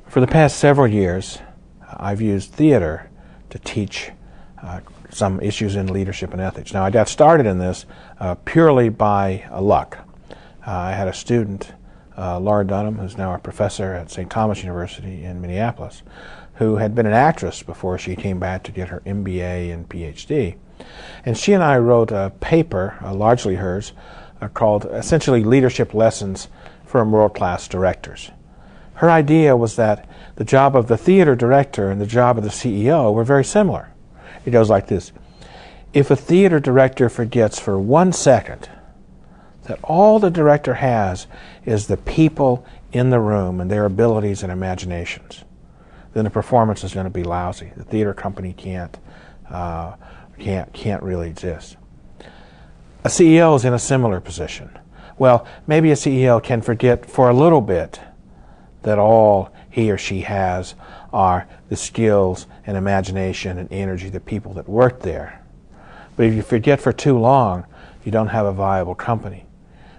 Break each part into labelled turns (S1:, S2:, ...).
S1: For the past several years, I've used theater to teach some issues in leadership and ethics. Now, I got started in this purely by luck. I had a student, Laura Dunham, who's now a professor at St. Thomas University in Minneapolis, who had been an actress before she came back to get her MBA and PhD. And she and I wrote a paper, largely hers, called essentially Leadership Lessons from World-Class Directors. Her idea was that the job of the theater director and the job of the CEO were very similar. It goes like this. If a theater director forgets for 1 second that all the director has is the people in the room and their abilities and imaginations, then the performance is going to be lousy. The theater company can't really exist. A CEO is in a similar position. Well, maybe a CEO can forget for a little bit that all he or she has are the skills and imagination and energy of the people that work there. But if you forget for too long, you don't have a viable company.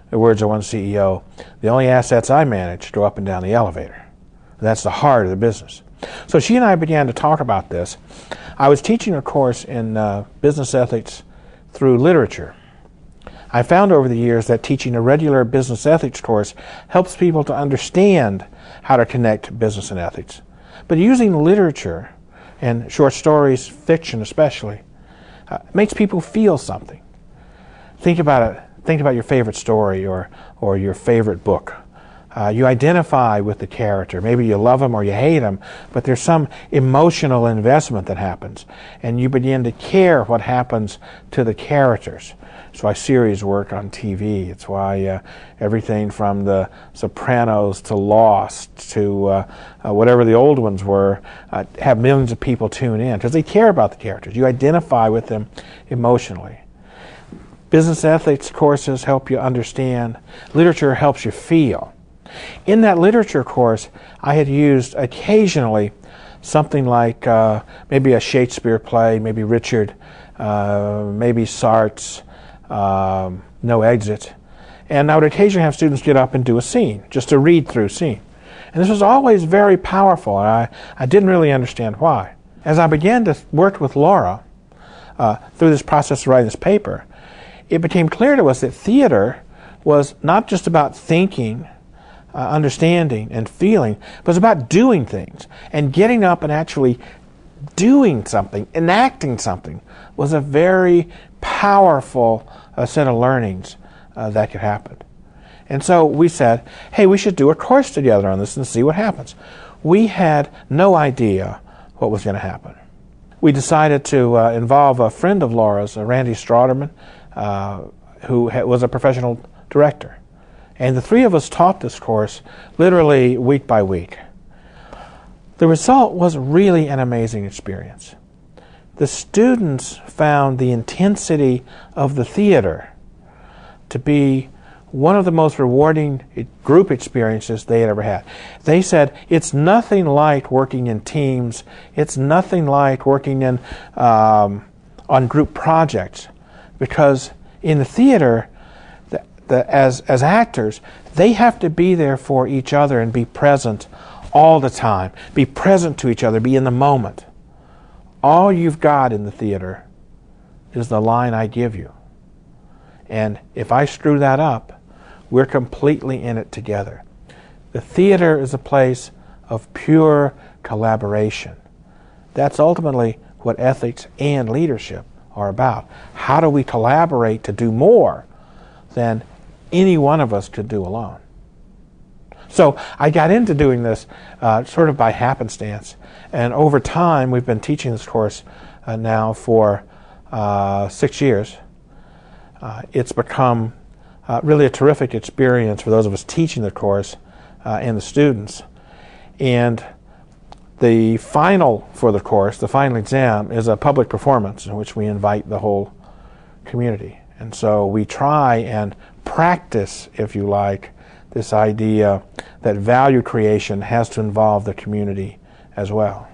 S1: The words of one CEO, the only assets I manage go up and down the elevator. That's the heart of the business. So she and I began to talk about this. I was teaching a course in business ethics through literature. I found over the years that teaching a regular business ethics course helps people to understand how to connect business and ethics. But using literature, and short stories, fiction especially, makes people feel something. Think about it. Think about your favorite story or your favorite book. You identify with the character. Maybe you love him or you hate him, but there's some emotional investment that happens, and you begin to care what happens to the characters. It's why series work on TV. It's why everything from The Sopranos to Lost to whatever the old ones were have millions of people tune in because they care about the characters. You identify with them emotionally. Business ethics courses help you understand. Literature helps you feel. In that literature course, I had used occasionally something like maybe a Shakespeare play, maybe Richard, maybe Sartre's No Exit. And I would occasionally have students get up and do a scene, just a read-through scene. And this was always very powerful, and I didn't really understand why. As I began to work with Laura through this process of writing this paper, it became clear to us that theater was not just about thinking, understanding, and feeling, but it was about doing things. And getting up and actually doing something, enacting something, was a very powerful set of learnings that could happen. And so we said, hey, we should do a course together on this and see what happens. We had no idea what was going to happen. We decided to involve a friend of Laura's, Randy Strauderman, who was a professional director. And the three of us taught this course literally week by week. The result was really an amazing experience. The students found the intensity of the theater to be one of the most rewarding group experiences they had ever had. They said, it's nothing like working in teams. It's nothing like working in on group projects. Because in the theater, as actors, they have to be there for each other and be present all the time. Be present to each other, be in the moment. All you've got in the theater is the line I give you. And if I screw that up, we're completely in it together. The theater is a place of pure collaboration. That's ultimately what ethics and leadership are about. How do we collaborate to do more than any one of us could do alone? So I got into doing this sort of by happenstance, and over time we've been teaching this course now for 6 years. It's become really a terrific experience for those of us teaching the course and the students. And the final for the course, the final exam, is a public performance in which we invite the whole community. And so we try and practice, if you like, this idea that value creation has to involve the community as well.